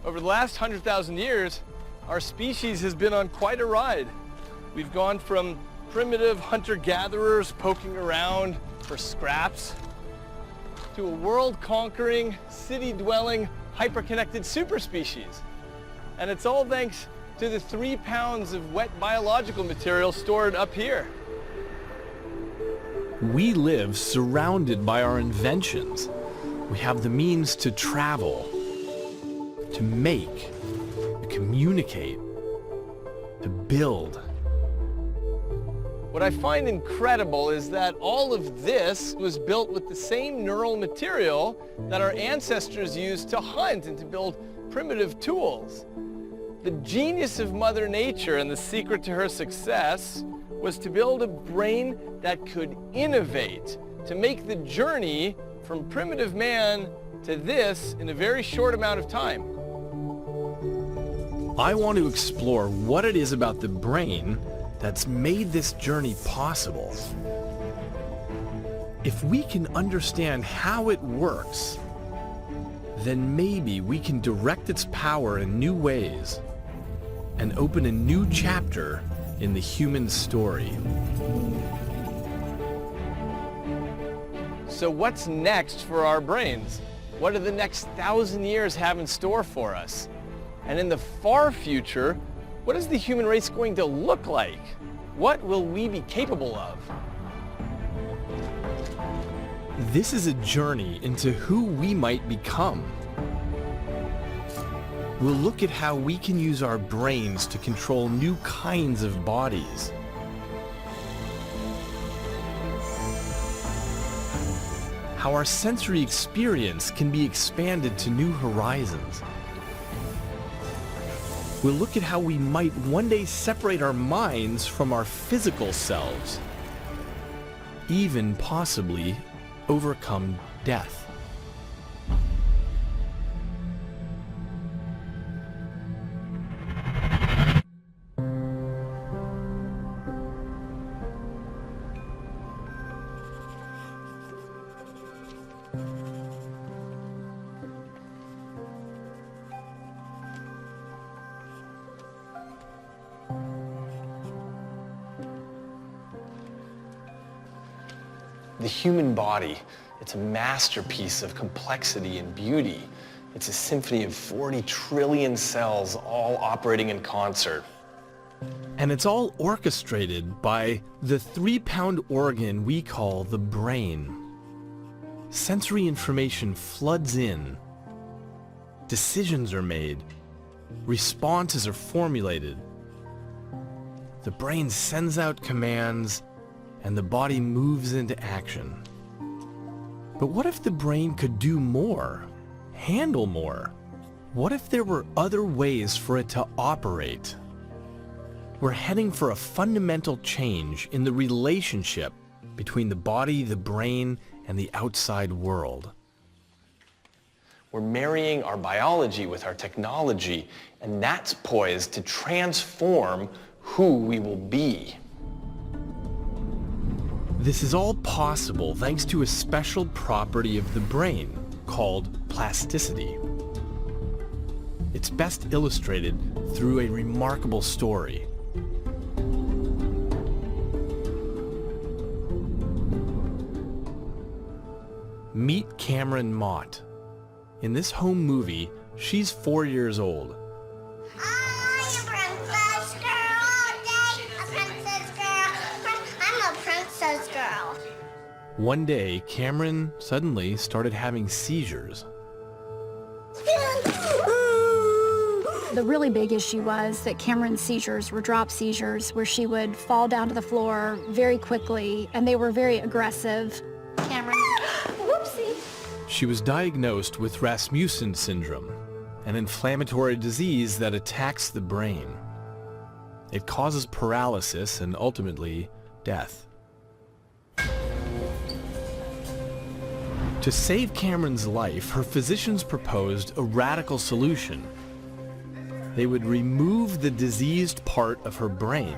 Over the last 100,000 years, our species has been on quite a ride. We've gone from primitive hunter-gatherers poking around for scraps to a world-conquering, city-dwelling, hyper-connected superspecies. And it's all thanks to the 3 pounds of wet biological material stored up here. We live surrounded by our inventions. We have the means to travel, to make, to communicate, to build. What I find incredible is that all of this was built with the same neural material that our ancestors used to hunt and to build primitive tools. The genius of Mother Nature and the secret to her success was to build a brain that could innovate, to make the journey from primitive man to this in a very short amount of time. I want to explore what it is about the brain that's made this journey possible. If we can understand how it works, then maybe we can direct its power in new ways and open a new chapter in the human story. So what's next for our brains? What do the next 1,000 years have in store for us? And in the far future, what is the human race going to look like? What will we be capable of? This is a journey into who we might become. We'll look at how we can use our brains to control new kinds of bodies. How our sensory experience can be expanded to new horizons. We'll look at how we might one day separate our minds from our physical selves, even possibly overcome death. The human body, it's a masterpiece of complexity and beauty. It's a symphony of 40 trillion cells all operating in concert. And it's all orchestrated by the 3-pound organ we call the brain. Sensory information floods in. Decisions are made. Responses are formulated. The brain sends out commands, and the body moves into action. But what if the brain could do more, handle more? What if there were other ways for it to operate? We're heading for a fundamental change in the relationship between the body, the brain, and the outside world. We're marrying our biology with our technology, and that's poised to transform who we will be. This is all possible thanks to a special property of the brain called plasticity. It's best illustrated through a remarkable story. Meet Cameron Mott. In this home movie, she's 4 years old. One day, Cameron suddenly started having seizures. The really big issue was that Cameron's seizures were drop seizures where she would fall down to the floor very quickly, and they were very aggressive. Cameron. Whoopsie. She was diagnosed with Rasmussen syndrome, an inflammatory disease that attacks the brain. It causes paralysis and ultimately death. To save Cameron's life, her physicians proposed a radical solution. They would remove the diseased part of her brain.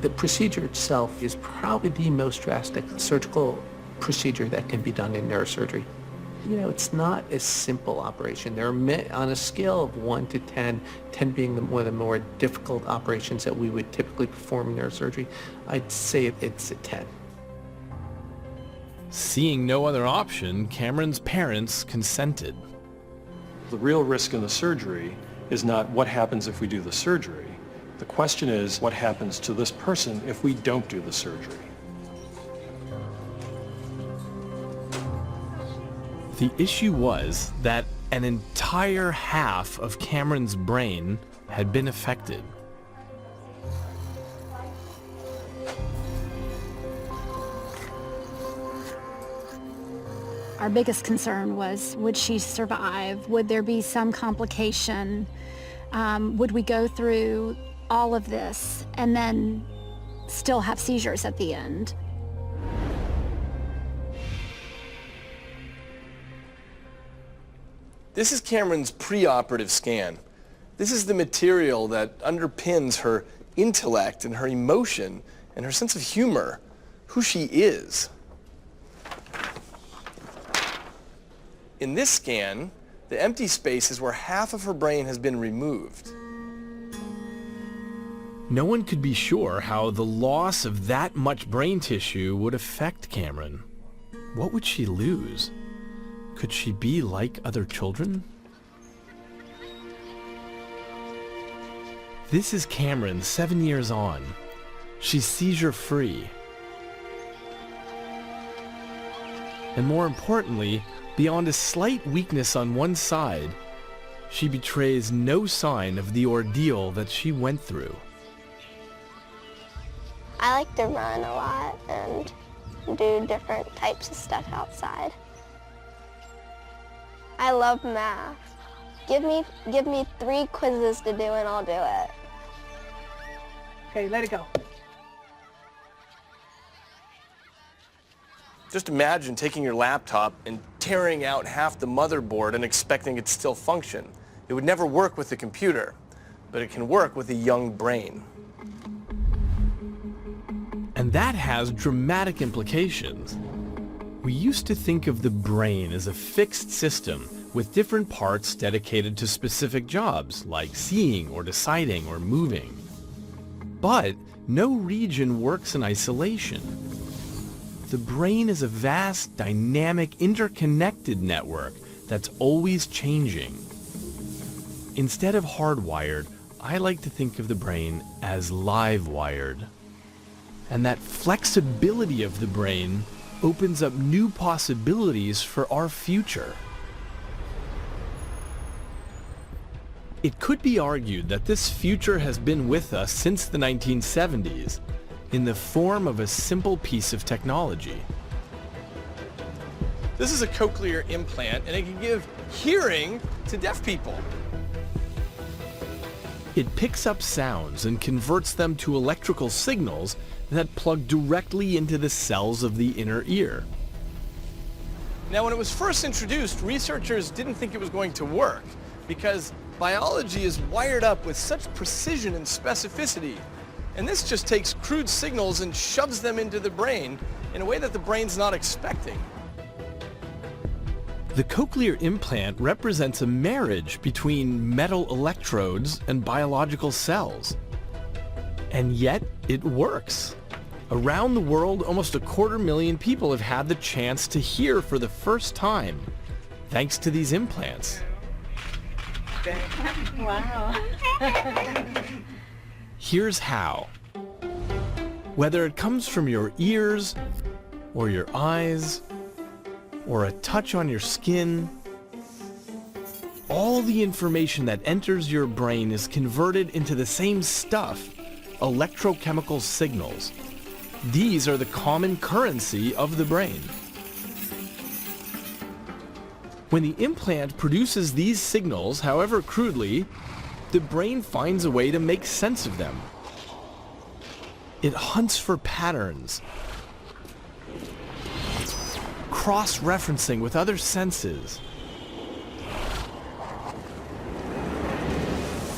The procedure itself is probably the most drastic surgical procedure that can be done in neurosurgery. You know, it's not a simple operation. There are on a scale of 1 to 10, 10 being one of the more difficult operations that we would typically perform in neurosurgery, I'd say it's a 10. Seeing no other option, Cameron's parents consented. The real risk in the surgery is not what happens if we do the surgery. The question is what happens to this person if we don't do the surgery. The issue was that an entire half of Cameron's brain had been affected. Our biggest concern was, would she survive? Would there be some complication? Would we go through all of this and then still have seizures at the end? This is Cameron's preoperative scan. This is the material that underpins her intellect and her emotion and her sense of humor, who she is. In this scan, the empty space is where half of her brain has been removed. No one could be sure how the loss of that much brain tissue would affect Cameron. What would she lose? Could she be like other children? This is Cameron, 7 years on. She's seizure-free. And more importantly, beyond a slight weakness on one side, she betrays no sign of the ordeal that she went through. I like to run a lot and do different types of stuff outside. I love math. Give me 3 quizzes to do and I'll do it. Okay, let it go. Just imagine taking your laptop and tearing out half the motherboard and expecting it to still function. It would never work with the computer, but it can work with a young brain. And that has dramatic implications. We used to think of the brain as a fixed system with different parts dedicated to specific jobs, like seeing or deciding or moving. But no region works in isolation. The brain is a vast, dynamic, interconnected network that's always changing. Instead of hardwired, I like to think of the brain as live-wired. And that flexibility of the brain opens up new possibilities for our future. It could be argued that this future has been with us since the 1970s in the form of a simple piece of technology. This is a cochlear implant, and it can give hearing to deaf people. It picks up sounds and converts them to electrical signals that plug directly into the cells of the inner ear. Now, when it was first introduced, researchers didn't think it was going to work because biology is wired up with such precision and specificity. And this just takes crude signals and shoves them into the brain in a way that the brain's not expecting. The cochlear implant represents a marriage between metal electrodes and biological cells. And yet, it works. Around the world, almost 250,000 people have had the chance to hear for the first time, thanks to these implants. Wow. Here's how. Whether it comes from your ears, or your eyes, or a touch on your skin, all the information that enters your brain is converted into the same stuff, electrochemical signals. These are the common currency of the brain. When the implant produces these signals, however crudely, the brain finds a way to make sense of them. It hunts for patterns, cross-referencing with other senses.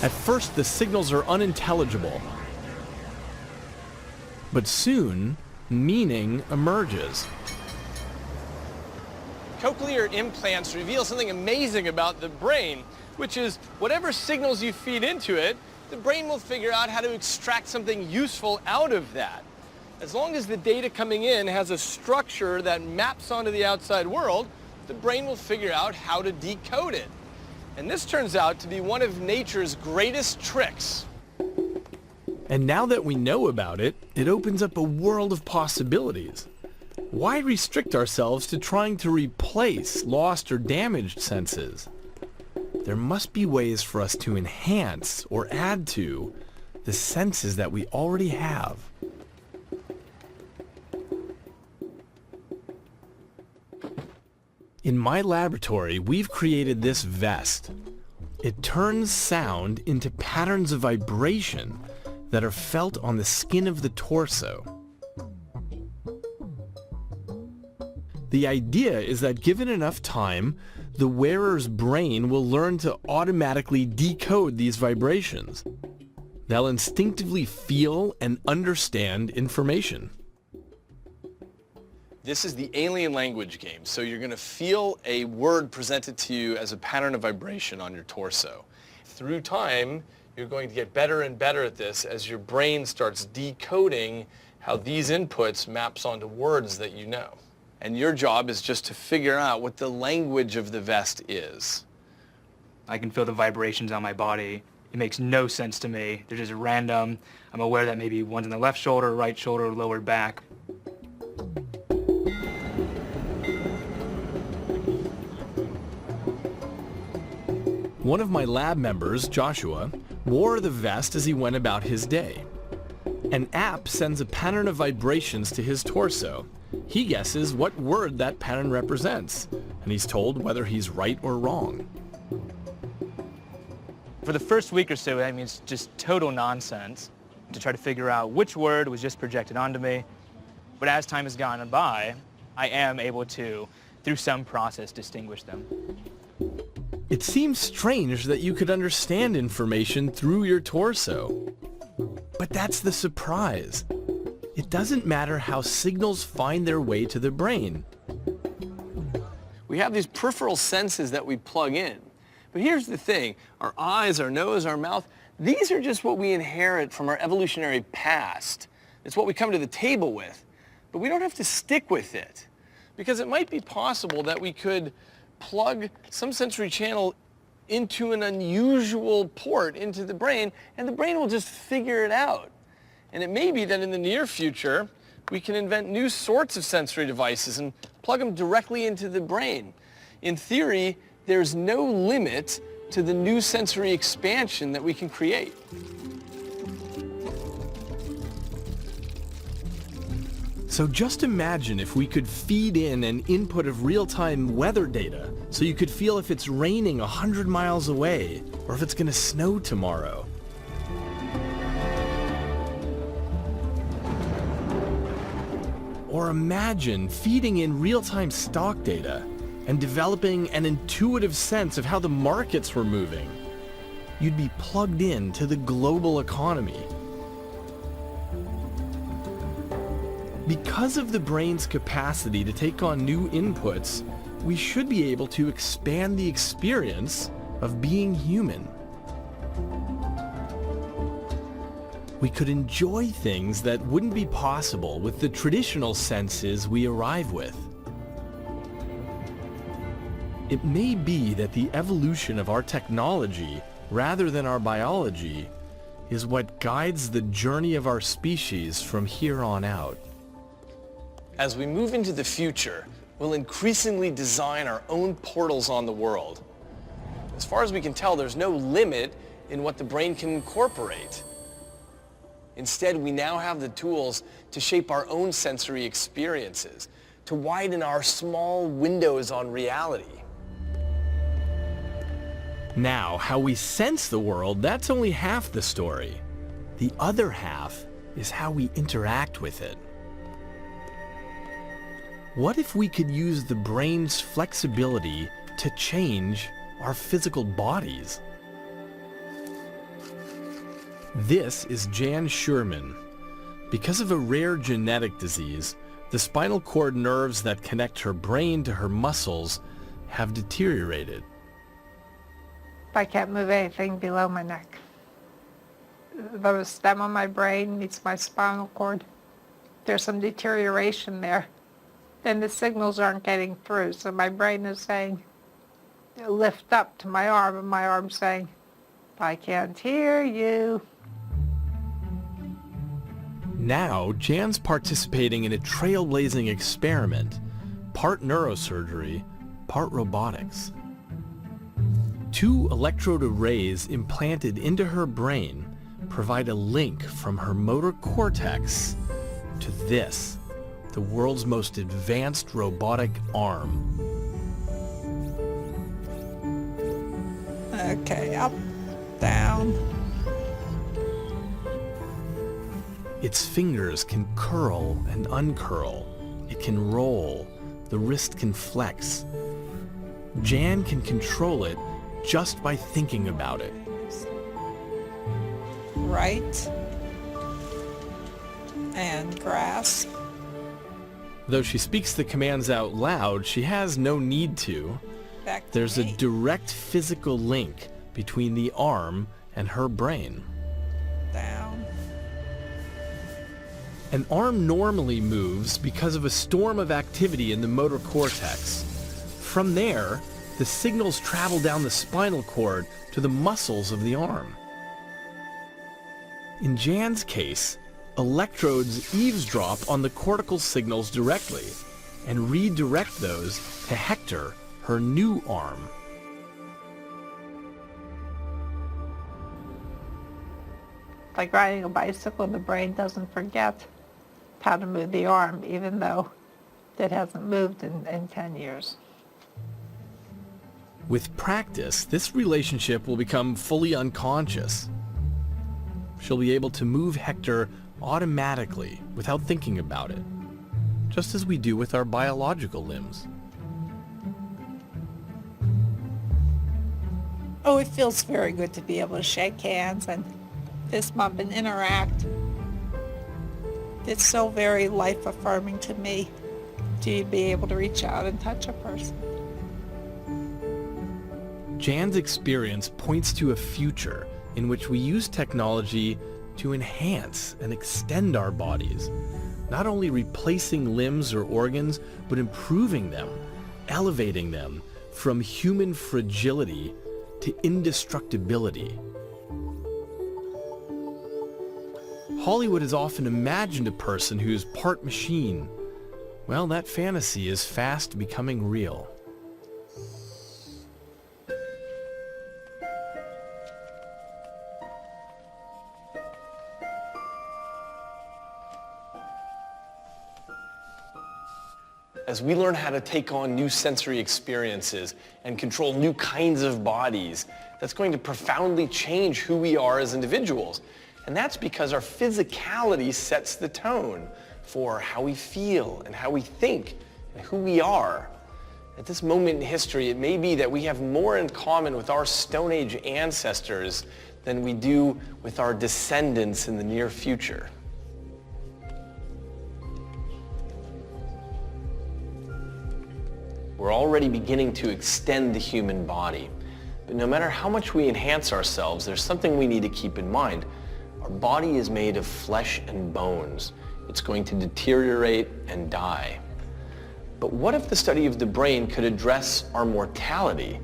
At first, the signals are unintelligible, but soon, meaning emerges. Cochlear implants reveal something amazing about the brain, which is whatever signals you feed into it, the brain will figure out how to extract something useful out of that. As long as the data coming in has a structure that maps onto the outside world, the brain will figure out how to decode it. And this turns out to be one of nature's greatest tricks. And now that we know about it, it opens up a world of possibilities. Why restrict ourselves to trying to replace lost or damaged senses? There must be ways for us to enhance or add to the senses that we already have. In my laboratory, we've created this vest. It turns sound into patterns of vibration that are felt on the skin of the torso. The idea is that given enough time, the wearer's brain will learn to automatically decode these vibrations. They'll instinctively feel and understand information. This is the alien language game. So you're going to feel a word presented to you as a pattern of vibration on your torso. Through time, you're going to get better and better at this as your brain starts decoding how these inputs maps onto words that you know. And your job is just to figure out what the language of the vest is. I can feel the vibrations on my body. It makes no sense to me. They're just random. I'm aware that maybe one's in the left shoulder, right shoulder, lower back. One of my lab members, Joshua, wore the vest as he went about his day. An app sends a pattern of vibrations to his torso. He guesses what word that pattern represents, and he's told whether he's right or wrong. For the first week or so, I mean, it's just total nonsense to try to figure out which word was just projected onto me. But as time has gone by, I am able to, through some process, distinguish them. It seems strange that you could understand information through your torso. But that's the surprise. It doesn't matter how signals find their way to the brain. We have these peripheral senses that we plug in. But here's the thing, our eyes, our nose, our mouth, these are just what we inherit from our evolutionary past. It's what we come to the table with. But we don't have to stick with it. Because it might be possible that we could plug some sensory channel into an unusual port into the brain, and the brain will just figure it out. And it may be that in the near future, we can invent new sorts of sensory devices and plug them directly into the brain. In theory, there's no limit to the new sensory expansion that we can create. So just imagine if we could feed in an input of real-time weather data so you could feel if it's raining 100 miles away or if it's going to snow tomorrow. Or imagine feeding in real-time stock data and developing an intuitive sense of how the markets were moving. You'd be plugged in to the global economy. Because of the brain's capacity to take on new inputs, we should be able to expand the experience of being human. We could enjoy things that wouldn't be possible with the traditional senses we arrive with. It may be that the evolution of our technology, rather than our biology, is what guides the journey of our species from here on out. As we move into the future, we'll increasingly design our own portals on the world. As far as we can tell, there's no limit in what the brain can incorporate. Instead, we now have the tools to shape our own sensory experiences, to widen our small windows on reality. Now, how we sense the world, that's only half the story. The other half is how we interact with it. What if we could use the brain's flexibility to change our physical bodies? This is Jan Sherman. Because of a rare genetic disease, The spinal cord nerves that connect her brain to her muscles have deteriorated. I can't move anything below my neck. The stem of my brain meets my spinal cord. There's some deterioration there. And the signals aren't getting through. So my brain is saying, lift up to my arm, and my arm's saying, I can't hear you. Now, Jan's participating in a trailblazing experiment, part neurosurgery, part robotics. 2 electrode arrays implanted into her brain provide a link from her motor cortex to this, the world's most advanced robotic arm. Okay, up, down. Its fingers can curl and uncurl. It can roll. The wrist can flex. Jan can control it just by thinking about it. Right. And grasp. Though she speaks the commands out loud, she has no need to. Back to There's a me. direct physical link between the arm and her brain. Down. An arm normally moves because of a storm of activity in the motor cortex. From there, the signals travel down the spinal cord to the muscles of the arm. In Jan's case, electrodes eavesdrop on the cortical signals directly and redirect those to Hector, her new arm. Like riding a bicycle, the brain doesn't forget how to move the arm, even though it hasn't moved in 10 years. With practice, this relationship will become fully unconscious. She'll be able to move Hector automatically without thinking about it, just as we do with our biological limbs. Oh, it feels very good to be able to shake hands and fist bump and interact. It's so very life-affirming to me to be able to reach out and touch a person. Jan's experience points to a future in which we use technology to enhance and extend our bodies, not only replacing limbs or organs, but improving them, elevating them from human fragility to indestructibility. Hollywood has often imagined a person who's part machine. Well, that fantasy is fast becoming real. As we learn how to take on new sensory experiences and control new kinds of bodies, that's going to profoundly change who we are as individuals. And that's because our physicality sets the tone for how we feel and how we think and who we are. At this moment in history, it may be that we have more in common with our Stone Age ancestors than we do with our descendants in the near future. We're already beginning to extend the human body. But no matter how much we enhance ourselves, there's something we need to keep in mind. Our body is made of flesh and bones. It's going to deteriorate and die. But what if the study of the brain could address our mortality?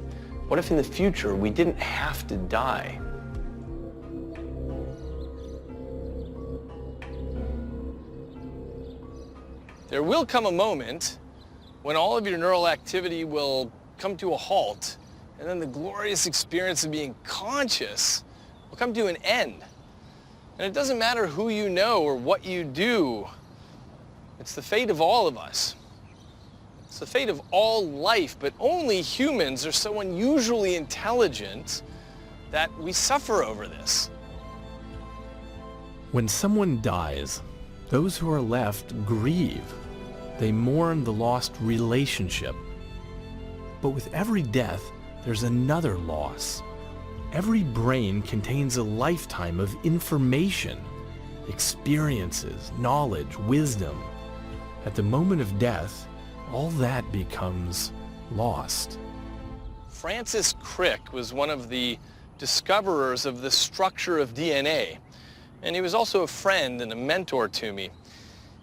What if in the future we didn't have to die? There will come a moment when all of your neural activity will come to a halt, and then the glorious experience of being conscious will come to an end. And it doesn't matter who you know or what you do. It's the fate of all of us. It's the fate of all life, but only humans are so unusually intelligent that we suffer over this. When someone dies, those who are left grieve. They mourn the lost relationship. But with every death, there's another loss. Every brain contains a lifetime of information, experiences, knowledge, wisdom. At the moment of death, all that becomes lost. Francis Crick was one of the discoverers of the structure of DNA, and he was also a friend and a mentor to me.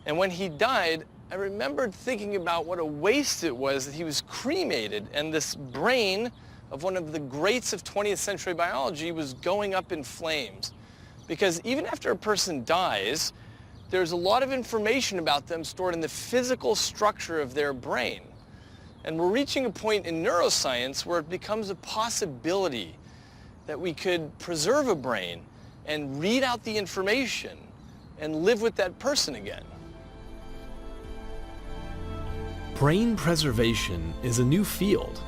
And when he died, I remembered thinking about what a waste it was that he was cremated and this brain of one of the greats of 20th century biology was going up in flames. Because even after a person dies, there's a lot of information about them stored in the physical structure of their brain. And we're reaching a point in neuroscience where it becomes a possibility that we could preserve a brain and read out the information and live with that person again. Brain preservation is a new field.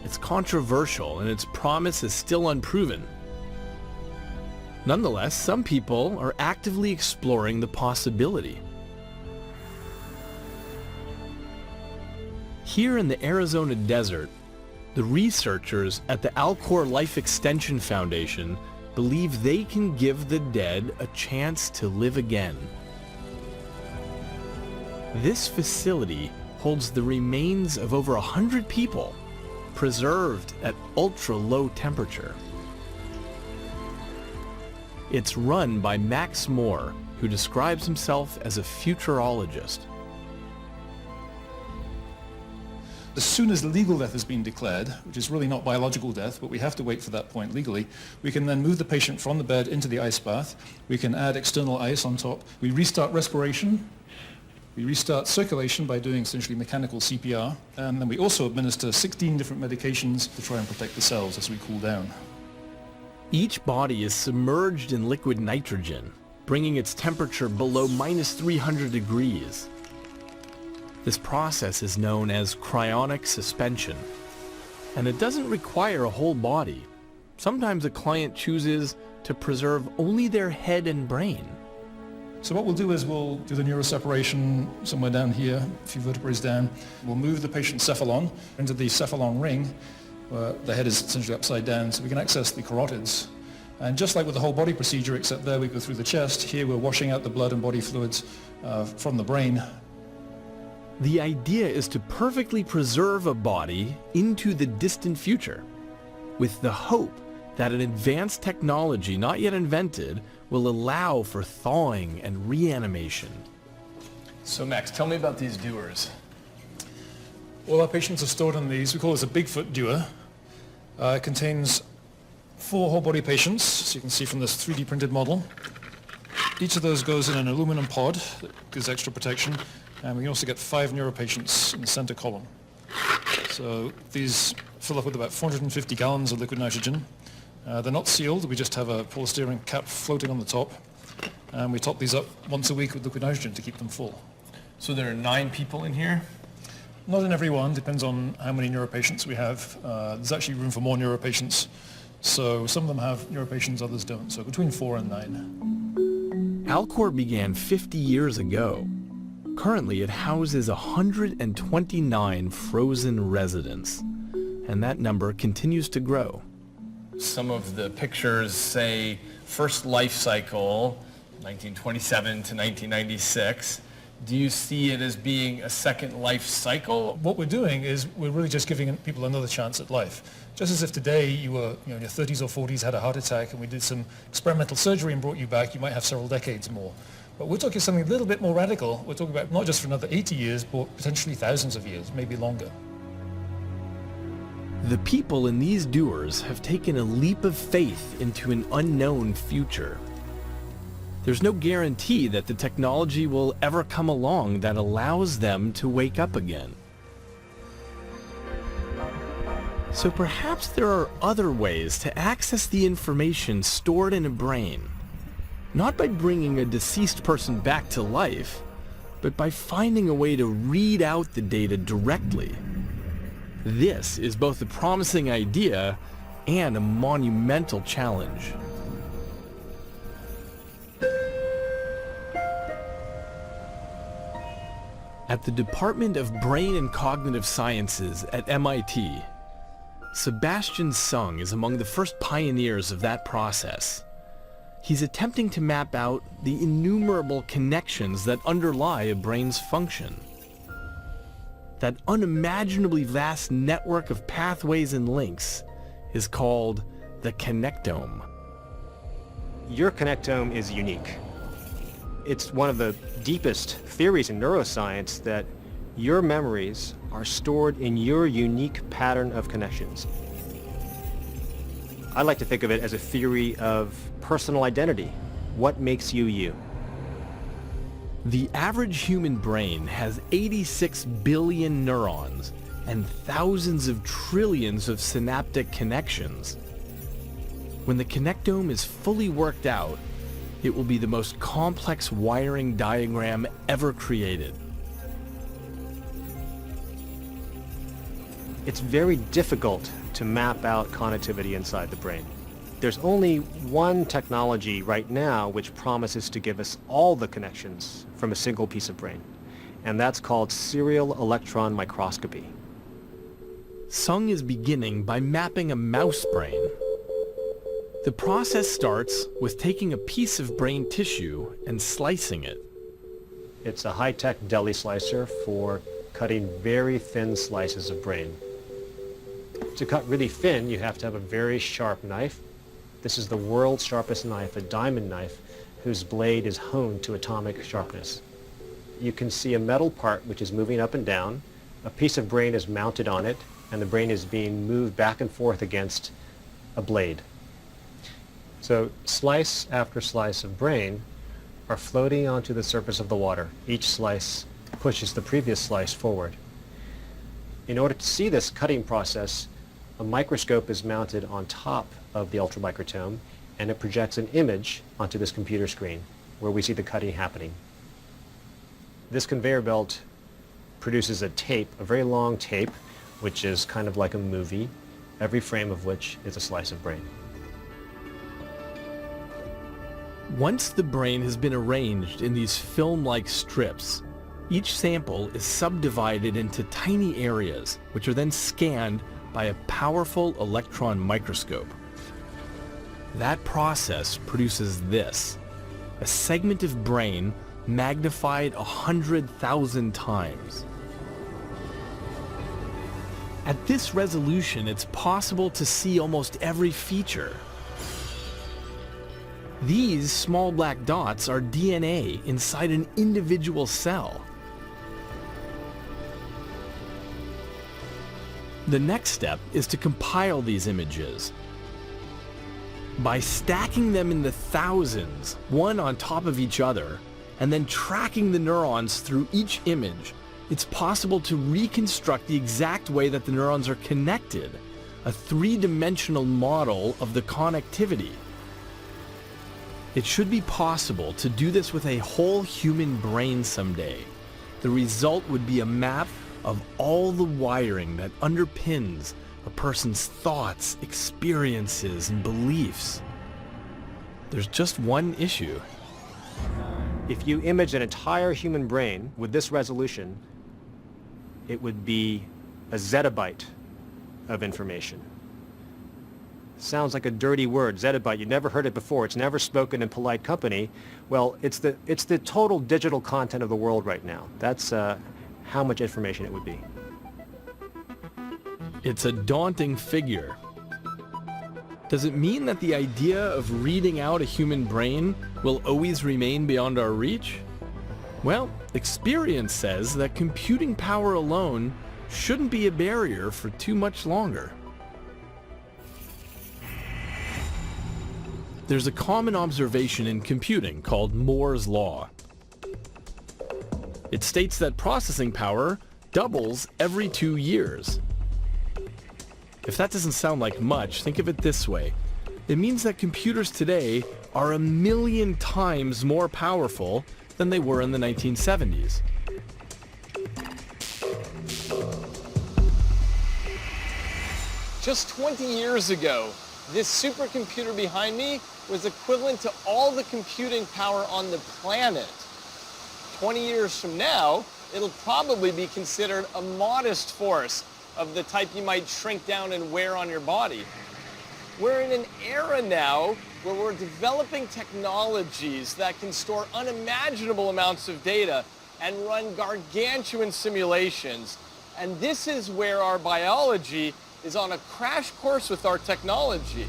It's controversial and its promise is still unproven. Nonetheless, some people are actively exploring the possibility. Here in the Arizona desert, the researchers at the Alcor Life Extension Foundation believe they can give the dead a chance to live again. This facility holds the remains of over 100 people, preserved at ultra-low temperature. It's run by Max Moore, who describes himself as a futurologist. As soon as legal death has been declared, which is really not biological death, but we have to wait for that point legally, we can then move the patient from the bed into the ice bath. We can add external ice on top. We restart respiration. We restart circulation by doing essentially mechanical CPR. And then we also administer 16 different medications to try and protect the cells as we cool down. Each body is submerged in liquid nitrogen, bringing its temperature below -300 degrees. This process is known as cryonic suspension, and it doesn't require a whole body. Sometimes a client chooses to preserve only their head and brain. So what we'll do is we'll do the neuroseparation somewhere down here, a few vertebrae down. We'll move the patient's cephalon into the cephalon ring, where the head is essentially upside down, so we can access the carotids. And just like with the whole body procedure, except there we go through the chest, here we're washing out the blood and body fluids from the brain. The idea is to perfectly preserve a body into the distant future, with the hope that an advanced technology not yet invented will allow for thawing and reanimation. So Max, tell me about these dewars. All our patients are stored in these. We call this a Bigfoot dewar. It contains 4 whole body patients, so you can see from this 3D printed model. Each of those goes in an aluminum pod that gives extra protection. And we can also get 5 neuropatients in the center column. So these fill up with about 450 gallons of liquid nitrogen. They're not sealed. We just have a polystyrene cap floating on the top. And we top these up once a week with liquid nitrogen to keep them full. So there are 9 people in here? Not in every one. Depends on how many neuropatients we have. There's actually room for more neuropatients. So some of them have neuropatients, others don't. So between 4 and 9. Alcor began 50 years ago. Currently, it houses 129 frozen residents, and that number continues to grow. Some of the pictures say first life cycle, 1927 to 1996. Do you see it as being a second life cycle? What we're doing is we're really just giving people another chance at life. Just as if today you were in your 30s or 40s, had a heart attack, and we did some experimental surgery and brought you back, you might have several decades more. But we're talking something a little bit more radical. We're talking about not just for another 80 years, but potentially thousands of years, maybe longer. The people in these dewars have taken a leap of faith into an unknown future. There's no guarantee that the technology will ever come along that allows them to wake up again. So perhaps there are other ways to access the information stored in a brain. Not by bringing a deceased person back to life, but by finding a way to read out the data directly. This is both a promising idea and a monumental challenge. At the Department of Brain and Cognitive Sciences at MIT, Sebastian Sung is among the first pioneers of that process. He's attempting to map out the innumerable connections that underlie a brain's function. That unimaginably vast network of pathways and links is called the connectome. Your connectome is unique. It's one of the deepest theories in neuroscience that your memories are stored in your unique pattern of connections. I like to think of it as a theory of personal identity. What makes you you? The average human brain has 86 billion neurons and thousands of trillions of synaptic connections. When the connectome is fully worked out, it will be the most complex wiring diagram ever created. It's very difficult to map out connectivity inside the brain. There's only one technology right now which promises to give us all the connections from a single piece of brain, and that's called serial electron microscopy. Sung is beginning by mapping a mouse brain. The process starts with taking a piece of brain tissue and slicing it. It's a high-tech deli slicer for cutting very thin slices of brain. To cut really thin, you have to have a very sharp knife. This is the world's sharpest knife, a diamond knife, whose blade is honed to atomic sharpness. You can see a metal part which is moving up and down. A piece of brain is mounted on it, and the brain is being moved back and forth against a blade. So slice after slice of brain are floating onto the surface of the water. Each slice pushes the previous slice forward. In order to see this cutting process, a microscope is mounted on top of the ultramicrotome, and it projects an image onto this computer screen where we see the cutting happening. This conveyor belt produces a tape, a very long tape, which is kind of like a movie, every frame of which is a slice of brain. Once the brain has been arranged in these film-like strips, each sample is subdivided into tiny areas, which are then scanned by a powerful electron microscope. That process produces this, a segment of brain magnified 100,000 times. At this resolution, it's possible to see almost every feature. These small black dots are DNA inside an individual cell. The next step is to compile these images. By stacking them in the thousands, one on top of each other, and then tracking the neurons through each image, it's possible to reconstruct the exact way that the neurons are connected, a three-dimensional model of the connectivity. It should be possible to do this with a whole human brain someday. The result would be a map of all the wiring that underpins a person's thoughts, experiences, and beliefs. There's just one issue. If you image an entire human brain with this resolution, it would be a zettabyte of information. Sounds like a dirty word, zettabyte. You've never heard it before. It's never spoken in polite company. Well, it's the total digital content of the world right now. That's how much information it would be. It's a daunting figure. Does it mean that the idea of reading out a human brain will always remain beyond our reach? Well, experience says that computing power alone shouldn't be a barrier for too much longer. There's a common observation in computing called Moore's Law. It states that processing power doubles every 2 years. If that doesn't sound like much, think of it this way. It means that computers today are 1,000,000 times more powerful than they were in the 1970s. Just 20 years ago, this supercomputer behind me was equivalent to all the computing power on the planet. 20 years from now, it'll probably be considered a modest force of the type you might shrink down and wear on your body. We're in an era now where we're developing technologies that can store unimaginable amounts of data and run gargantuan simulations. And this is where our biology is on a crash course with our technology.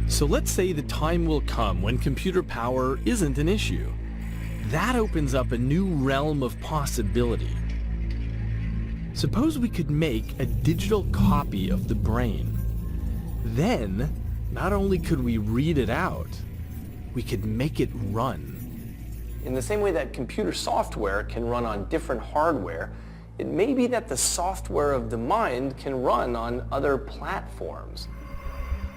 So let's say the time will come when computer power isn't an issue. That opens up a new realm of possibility. Suppose we could make a digital copy of the brain. Then, not only could we read it out, we could make it run. In the same way that computer software can run on different hardware, it may be that the software of the mind can run on other platforms.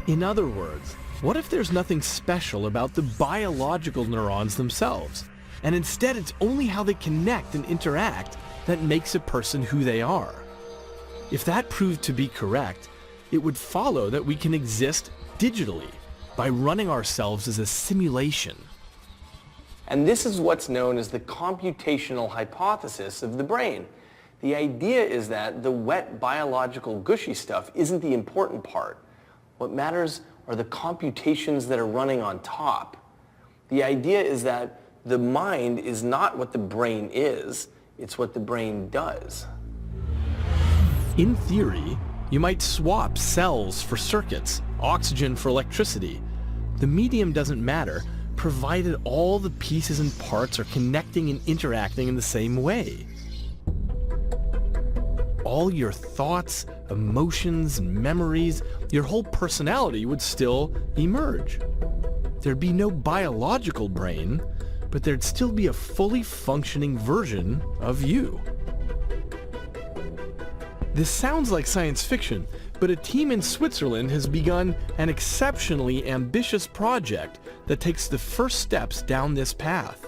In other words, what if there's nothing special about the biological neurons themselves, and instead it's only how they connect and interact that makes a person who they are? If that proved to be correct, it would follow that we can exist digitally by running ourselves as a simulation. And this is what's known as the computational hypothesis of the brain. The idea is that the wet biological gushy stuff isn't the important part. What matters are the computations that are running on top. The idea is that the mind is not what the brain is, it's what the brain does. In theory, you might swap cells for circuits, oxygen for electricity. The medium doesn't matter, provided all the pieces and parts are connecting and interacting in the same way. All your thoughts, emotions, memories, your whole personality would still emerge. There'd be no biological brain, but there'd still be a fully functioning version of you. This sounds like science fiction, but a team in Switzerland has begun an exceptionally ambitious project that takes the first steps down this path.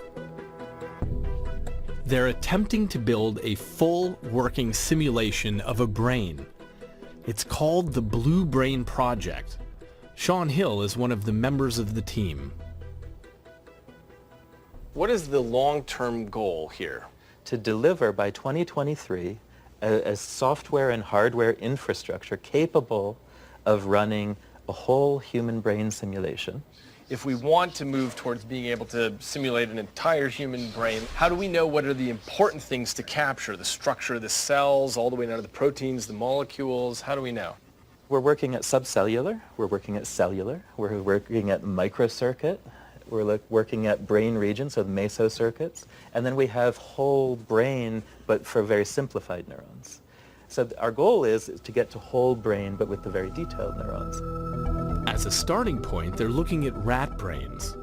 They're attempting to build a full working simulation of a brain. It's called the Blue Brain Project. Sean Hill is one of the members of the team. What is the long-term goal here? To deliver by 2023 a software and hardware infrastructure capable of running a whole human brain simulation. If we want to move towards being able to simulate an entire human brain, how do we know what are the important things to capture? The structure of the cells, all the way down to the proteins, the molecules, how do we know? We're working at subcellular, we're working at cellular, we're working at microcircuit, we're working at brain regions, so the mesocircuits, and then we have whole brain, but for very simplified neurons. So our goal is to get to whole brain, but with the very detailed neurons. As a starting point, they're looking at rat brains.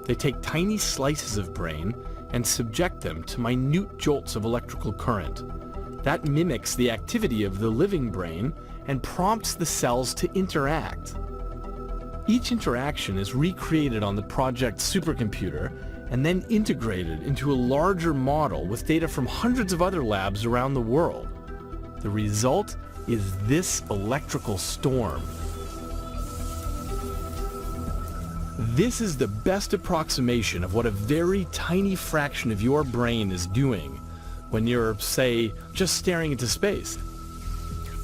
They take tiny slices of brain and subject them to minute jolts of electrical current. That mimics the activity of the living brain and prompts the cells to interact. Each interaction is recreated on the project's supercomputer and then integrated into a larger model with data from hundreds of other labs around the world. The result is this electrical storm. This is the best approximation of what a very tiny fraction of your brain is doing when you're, say, just staring into space.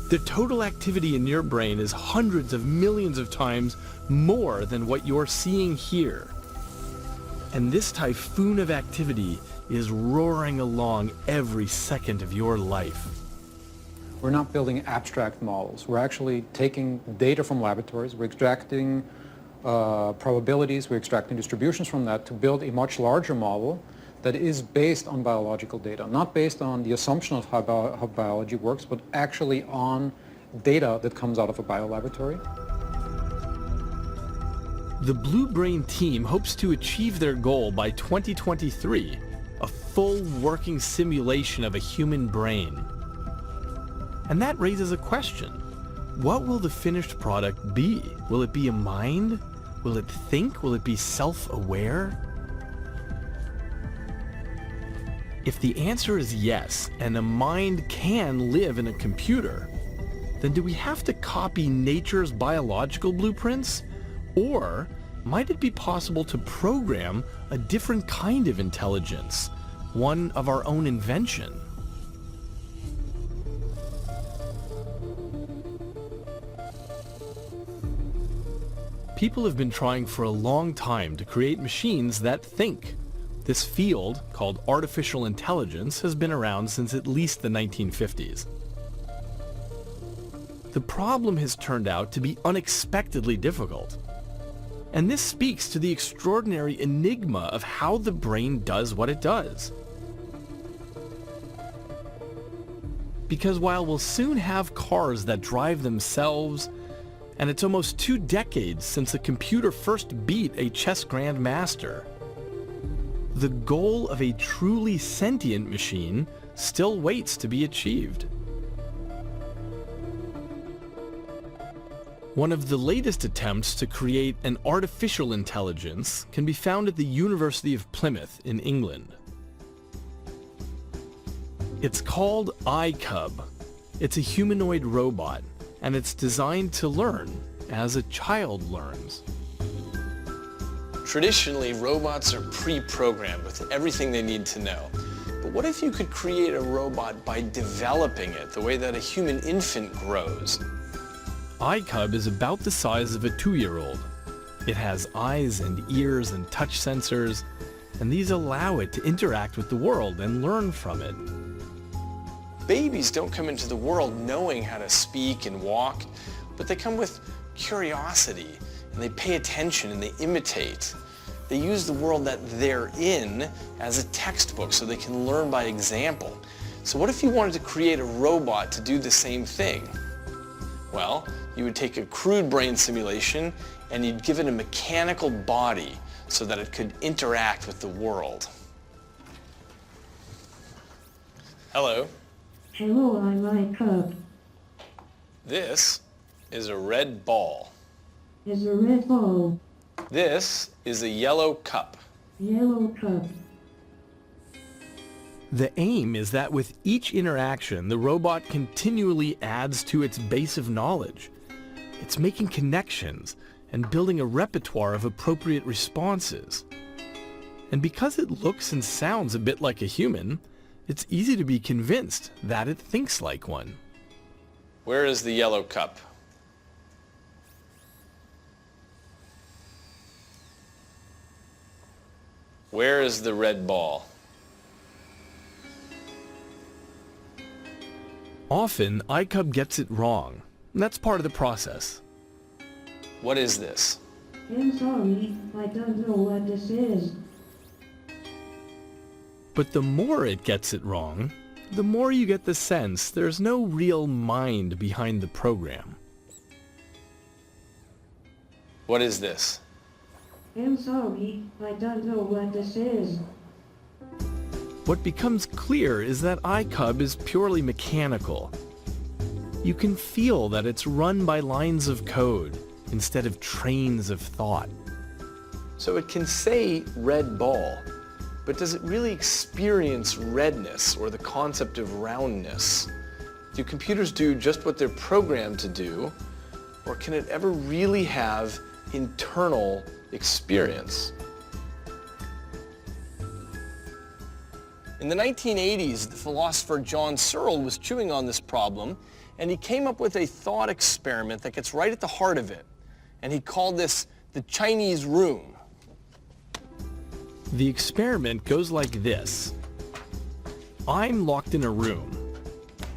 The total activity in your brain is hundreds of millions of times more than what you're seeing here. And this typhoon of activity is roaring along every second of your life. We're not building abstract models. We're actually taking data from laboratories. We're extracting probabilities. We're extracting distributions from that to build a much larger model that is based on biological data, not based on the assumption of how biology works, but actually on data that comes out of a biolaboratory. The Blue Brain team hopes to achieve their goal by 2023, a full working simulation of a human brain. And that raises a question. What will the finished product be? Will it be a mind? Will it think? Will it be self-aware? If the answer is yes, and a mind can live in a computer, then do we have to copy nature's biological blueprints? Or might it be possible to program a different kind of intelligence, one of our own invention? People have been trying for a long time to create machines that think. This field, called artificial intelligence, has been around since at least the 1950s. The problem has turned out to be unexpectedly difficult. And this speaks to the extraordinary enigma of how the brain does what it does. Because while we'll soon have cars that drive themselves, and it's almost 2 decades since a computer first beat a chess grandmaster, the goal of a truly sentient machine still waits to be achieved. One of the latest attempts to create an artificial intelligence can be found at the University of Plymouth in England. It's called iCub. It's a humanoid robot, and it's designed to learn as a child learns. Traditionally, robots are pre-programmed with everything they need to know. But what if you could create a robot by developing it the way that a human infant grows? iCub is about the size of a 2-year-old. It has eyes and ears and touch sensors, and these allow it to interact with the world and learn from it. Babies don't come into the world knowing how to speak and walk, but they come with curiosity, and they pay attention and they imitate. They use the world that they're in as a textbook so they can learn by example. So what if you wanted to create a robot to do the same thing? Well, you would take a crude brain simulation and you'd give it a mechanical body so that it could interact with the world. Hello. Hello, I'm iCub. This is a red ball. Is a red ball. This is a yellow cup. Yellow cup. The aim is that with each interaction, the robot continually adds to its base of knowledge. It's making connections and building a repertoire of appropriate responses. And because it looks and sounds a bit like a human, it's easy to be convinced that it thinks like one. Where is the yellow cup? Where is the red ball? Often, iCub gets it wrong. That's part of the process. What is this? I'm sorry, I don't know what this is. But the more it gets it wrong, the more you get the sense there's no real mind behind the program. What is this? I'm sorry, I don't know what this is. What becomes clear is that iCub is purely mechanical. You can feel that it's run by lines of code instead of trains of thought. So it can say red ball, but does it really experience redness or the concept of roundness? Do computers do just what they're programmed to do, or can it ever really have internal experience? In the 1980s, the philosopher John Searle was chewing on this problem, and he came up with a thought experiment that gets right at the heart of it. And he called this the Chinese room. The experiment goes like this. I'm locked in a room.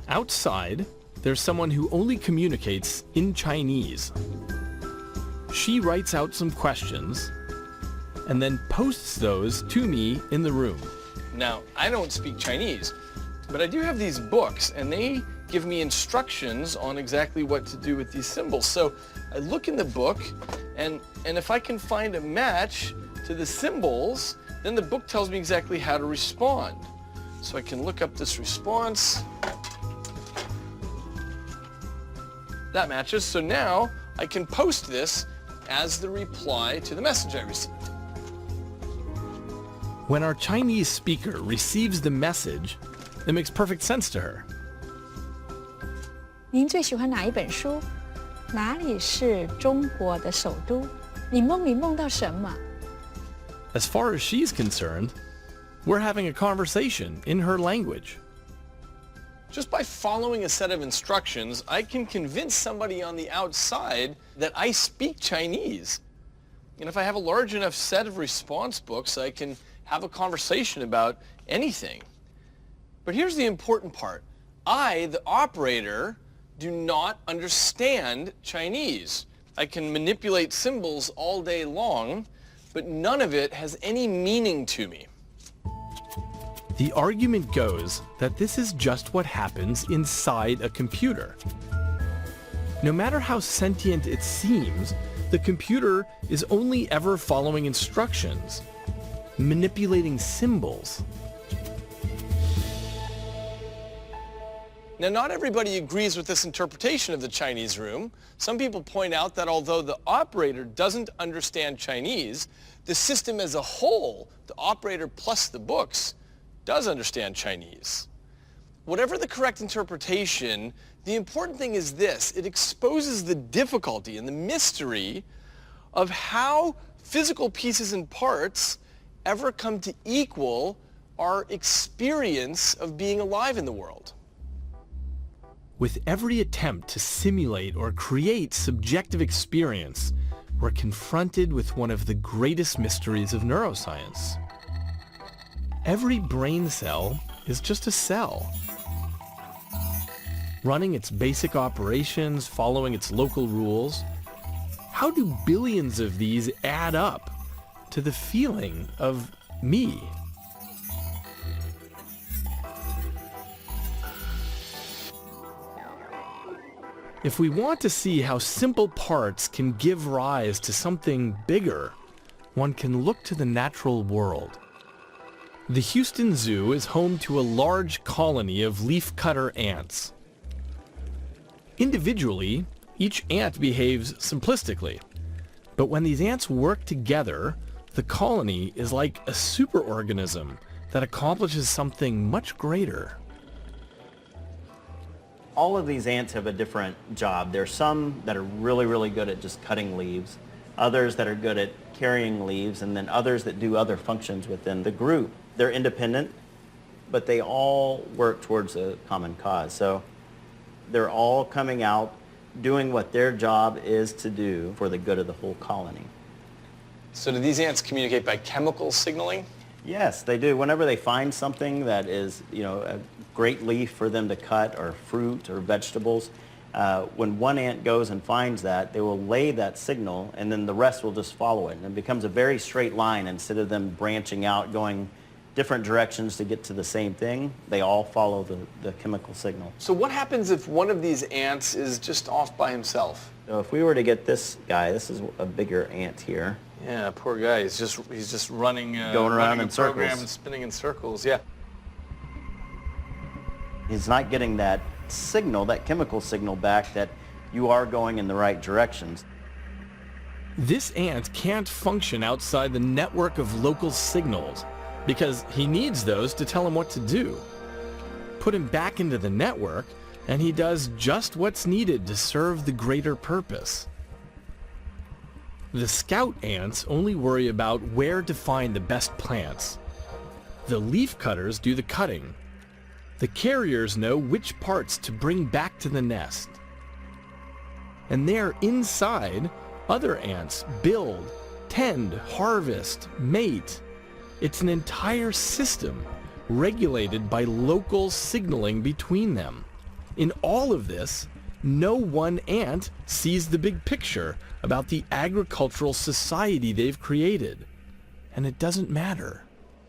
Outside, there's someone who only communicates in Chinese. She writes out some questions and then posts those to me in the room. Now, I don't speak Chinese, but I do have these books, and they give me instructions on exactly what to do with these symbols. So I look in the book, and if I can find a match to the symbols, then the book tells me exactly how to respond. So I can look up this response. That matches, so now I can post this as the reply to the message I received. When our Chinese speaker receives the message, it makes perfect sense to her. 您最喜欢哪一本书？哪里是中国的首都？你梦里梦到什么？ As far as she's concerned, we're having a conversation in her language. Just by following a set of instructions, I can convince somebody on the outside that I speak Chinese. And if I have a large enough set of response books, I can have a conversation about anything. But here's the important part. I, the operator, do not understand Chinese. I can manipulate symbols all day long, but none of it has any meaning to me. The argument goes that this is just what happens inside a computer. No matter how sentient it seems, the computer is only ever following instructions, manipulating symbols. Now, not everybody agrees with this interpretation of the Chinese room. Some people point out that although the operator doesn't understand Chinese, the system as a whole, the operator plus the books, does understand Chinese. Whatever the correct interpretation, the important thing is this: it exposes the difficulty and the mystery of how physical pieces and parts ever come to equal our experience of being alive in the world. With every attempt to simulate or create subjective experience, we're confronted with one of the greatest mysteries of neuroscience. Every brain cell is just a cell, running its basic operations, following its local rules. How do billions of these add up to the feeling of me? If we want to see how simple parts can give rise to something bigger, one can look to the natural world. The Houston Zoo is home to a large colony of leafcutter ants. Individually, each ant behaves simplistically, but when these ants work together, the colony is like a superorganism that accomplishes something much greater. All of these ants have a different job. There's some that are really, really good at just cutting leaves, others that are good at carrying leaves, and then others that do other functions within the group. They're independent, but they all work towards a common cause. So they're all coming out doing what their job is to do for the good of the whole colony. So do these ants communicate by chemical signaling? Yes, they do. Whenever they find something that is, a great leaf for them to cut, or fruit or vegetables, when one ant goes and finds that, they will lay that signal, and then the rest will just follow it. And it becomes a very straight line. Instead of them branching out, going different directions to get to the same thing, they all follow the chemical signal. So what happens if one of these ants is just off by himself? So if we were to get this guy, this is a bigger ant here. Yeah, poor guy. He's just running, going around in program circles, and spinning in circles. Yeah. He's not getting that signal, that chemical signal back that you are going in the right directions. This ant can't function outside the network of local signals because he needs those to tell him what to do. Put him back into the network, and he does just what's needed to serve the greater purpose. The scout ants only worry about where to find the best plants. The leaf cutters do the cutting. The carriers know which parts to bring back to the nest. And there inside, other ants build, tend, harvest, mate. It's an entire system regulated by local signaling between them. In all of this, no one ant sees the big picture about the agricultural society they've created. And it doesn't matter.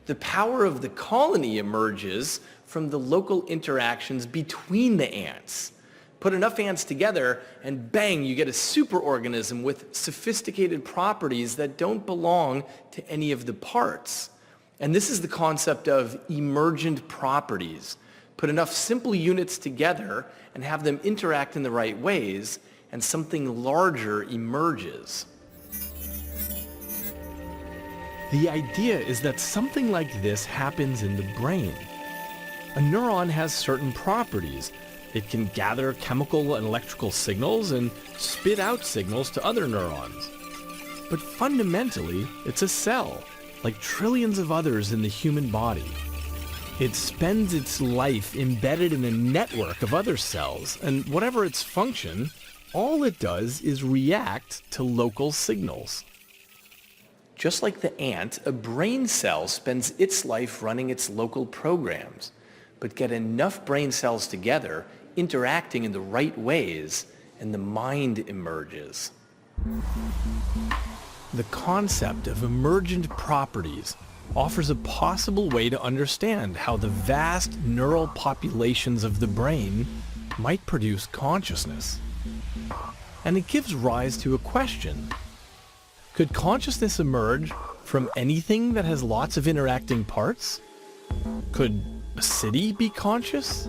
The power of the colony emerges from the local interactions between the ants. Put enough ants together and bang, you get a superorganism with sophisticated properties that don't belong to any of the parts. And this is the concept of emergent properties. Put enough simple units together and have them interact in the right ways, and something larger emerges. The idea is that something like this happens in the brain. A neuron has certain properties. It can gather chemical and electrical signals and spit out signals to other neurons. But fundamentally, it's a cell, like trillions of others in the human body. It spends its life embedded in a network of other cells, and whatever its function, all it does is react to local signals. Just like the ant, a brain cell spends its life running its local programs. But get enough brain cells together, interacting in the right ways, and the mind emerges. The concept of emergent properties offers a possible way to understand how the vast neural populations of the brain might produce consciousness. And it gives rise to a question. Could consciousness emerge from anything that has lots of interacting parts? Could a city be conscious?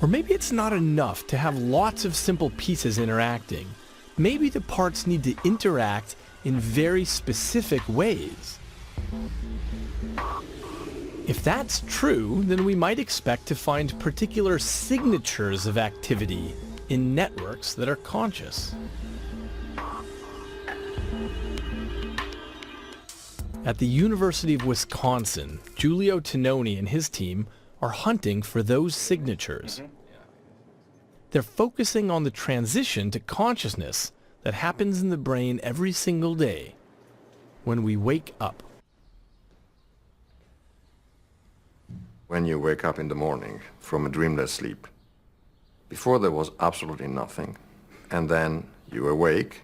Or maybe it's not enough to have lots of simple pieces interacting. Maybe the parts need to interact in very specific ways. If that's true, then we might expect to find particular signatures of activity in networks that are conscious. At the University of Wisconsin, Giulio Tononi and his team are hunting for those signatures. They're focusing on the transition to consciousness that happens in the brain every single day when we wake up. When you wake up in the morning from a dreamless sleep, before there was absolutely nothing, and then you awake,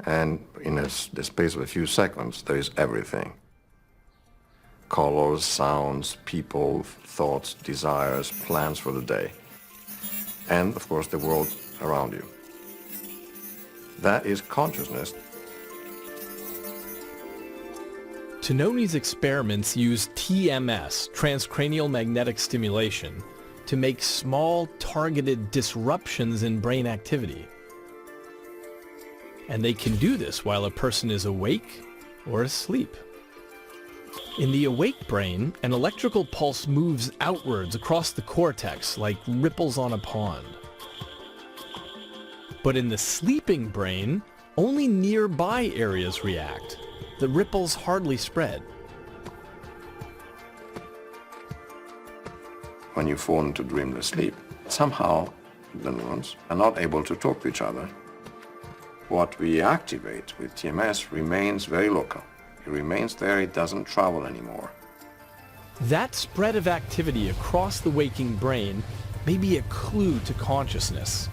and in the space of a few seconds, there is everything. Colors, sounds, people, thoughts, desires, plans for the day. And, of course, the world around you. That is consciousness. Tononi's experiments use TMS, transcranial magnetic stimulation, to make small, targeted disruptions in brain activity. And they can do this while a person is awake or asleep. In the awake brain, an electrical pulse moves outwards across the cortex like ripples on a pond. But in the sleeping brain, only nearby areas react. The ripples hardly spread. When you fall into dreamless sleep, somehow the neurons are not able to talk to each other. What we activate with TMS remains very local. It remains there, it doesn't travel anymore. That spread of activity across the waking brain may be a clue to consciousness.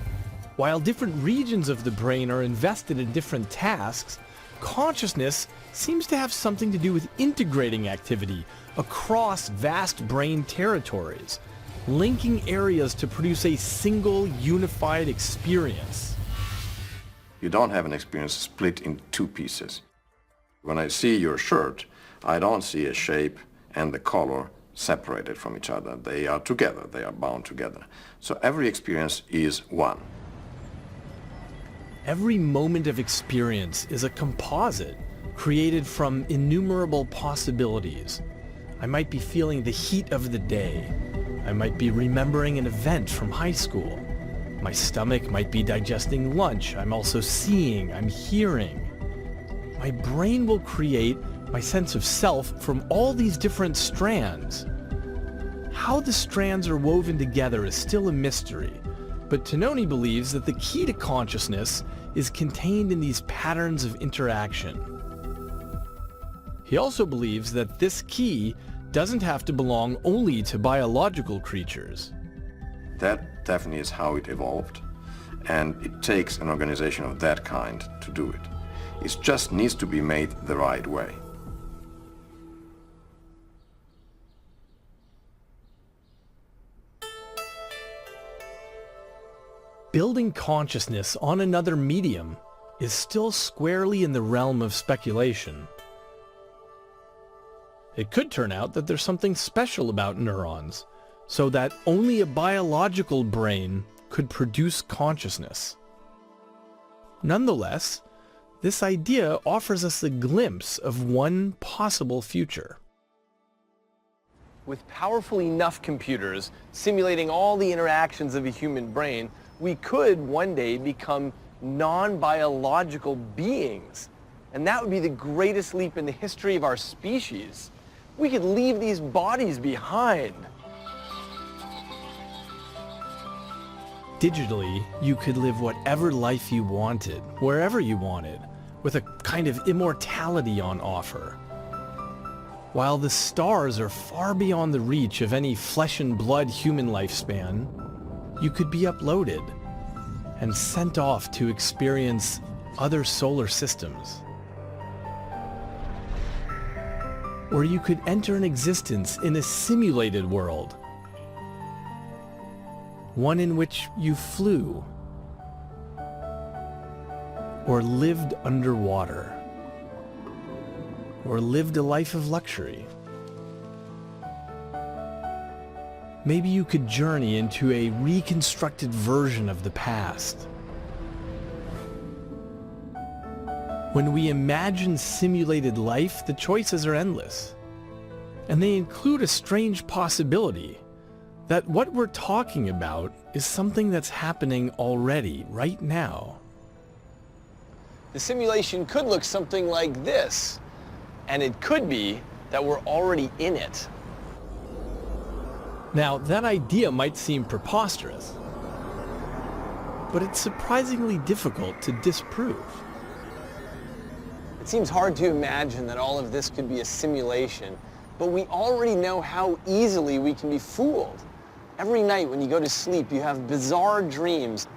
While different regions of the brain are invested in different tasks, consciousness seems to have something to do with integrating activity across vast brain territories, linking areas to produce a single unified experience. You don't have an experience split in two pieces. When I see your shirt, I don't see a shape and the color separated from each other. They are together, they are bound together. So every experience is one. Every moment of experience is a composite created from innumerable possibilities. I might be feeling the heat of the day. I might be remembering an event from high school. My stomach might be digesting lunch. I'm also seeing, I'm hearing. My brain will create my sense of self from all these different strands. How the strands are woven together is still a mystery, but Tononi believes that the key to consciousness is contained in these patterns of interaction. He also believes that this key doesn't have to belong only to biological creatures. That definitely is how it evolved, and it takes an organization of that kind to do it. It just needs to be made the right way. Building consciousness on another medium is still squarely in the realm of speculation. It could turn out that there's something special about neurons, so that only a biological brain could produce consciousness. Nonetheless, this idea offers us a glimpse of one possible future. With powerful enough computers simulating all the interactions of a human brain, we could one day become non-biological beings. And that would be the greatest leap in the history of our species. We could leave these bodies behind. Digitally, you could live whatever life you wanted, wherever you wanted, with a kind of immortality on offer. While the stars are far beyond the reach of any flesh and blood human lifespan, you could be uploaded and sent off to experience other solar systems. Or you could enter an existence in a simulated world, one in which you flew or lived underwater, or lived a life of luxury. Maybe you could journey into a reconstructed version of the past. When we imagine simulated life, the choices are endless. And they include a strange possibility that what we're talking about is something that's happening already, right now. The simulation could look something like this, and it could be that we're already in it. Now, that idea might seem preposterous, but it's surprisingly difficult to disprove. It seems hard to imagine that all of this could be a simulation, but we already know how easily we can be fooled. Every night when you go to sleep, you have bizarre dreams,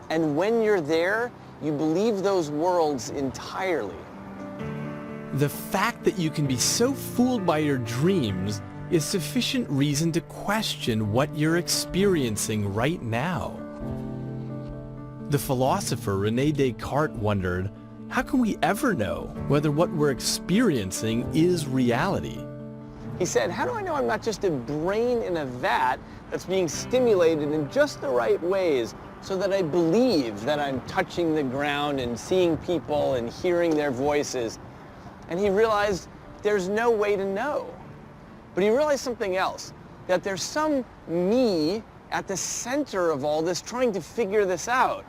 and when you're there, you believe those worlds entirely. The fact that you can be so fooled by your dreams is sufficient reason to question what you're experiencing right now. The philosopher René Descartes wondered, how can we ever know whether what we're experiencing is reality? He said, how do I know I'm not just a brain in a vat that's being stimulated in just the right ways so that I believe that I'm touching the ground and seeing people and hearing their voices? And he realized there's no way to know. But he realized something else, that there's some me at the center of all this trying to figure this out.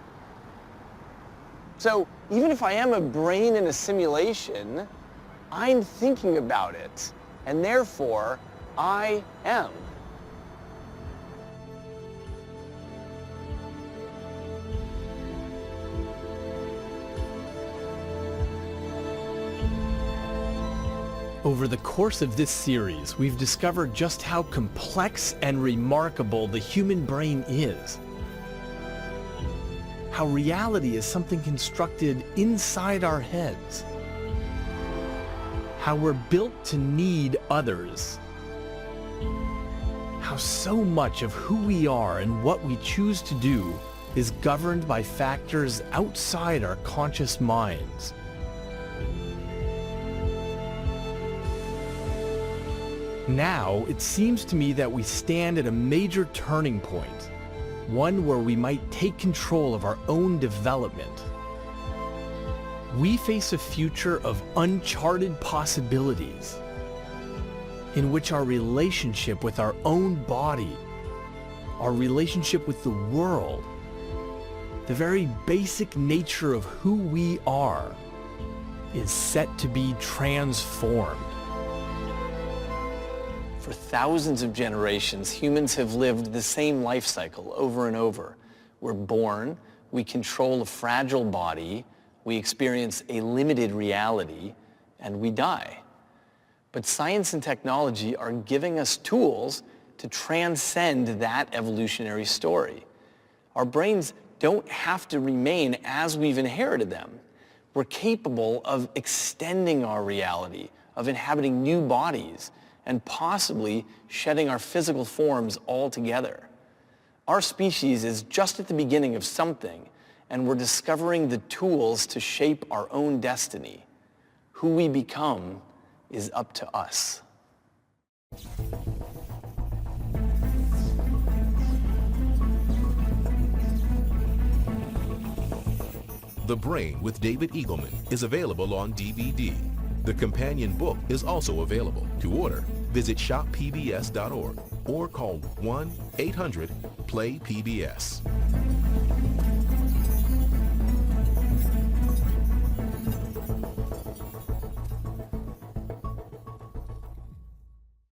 So even if I am a brain in a simulation, I'm thinking about it, and therefore I am. Over the course of this series, we've discovered just how complex and remarkable the human brain is. How reality is something constructed inside our heads. How we're built to need others. How so much of who we are and what we choose to do is governed by factors outside our conscious minds. Now, it seems to me that we stand at a major turning point, one where we might take control of our own development. We face a future of uncharted possibilities, in which our relationship with our own body, our relationship with the world, the very basic nature of who we are, is set to be transformed. For thousands of generations, humans have lived the same life cycle over and over. We're born, we control a fragile body, we experience a limited reality, and we die. But science and technology are giving us tools to transcend that evolutionary story. Our brains don't have to remain as we've inherited them. We're capable of extending our reality, of inhabiting new bodies, and possibly shedding our physical forms altogether. Our species is just at the beginning of something, and we're discovering the tools to shape our own destiny. Who we become is up to us. The Brain with David Eagleman is available on DVD. The companion book is also available. To order, visit shoppbs.org or call 1-800-PLAY-PBS.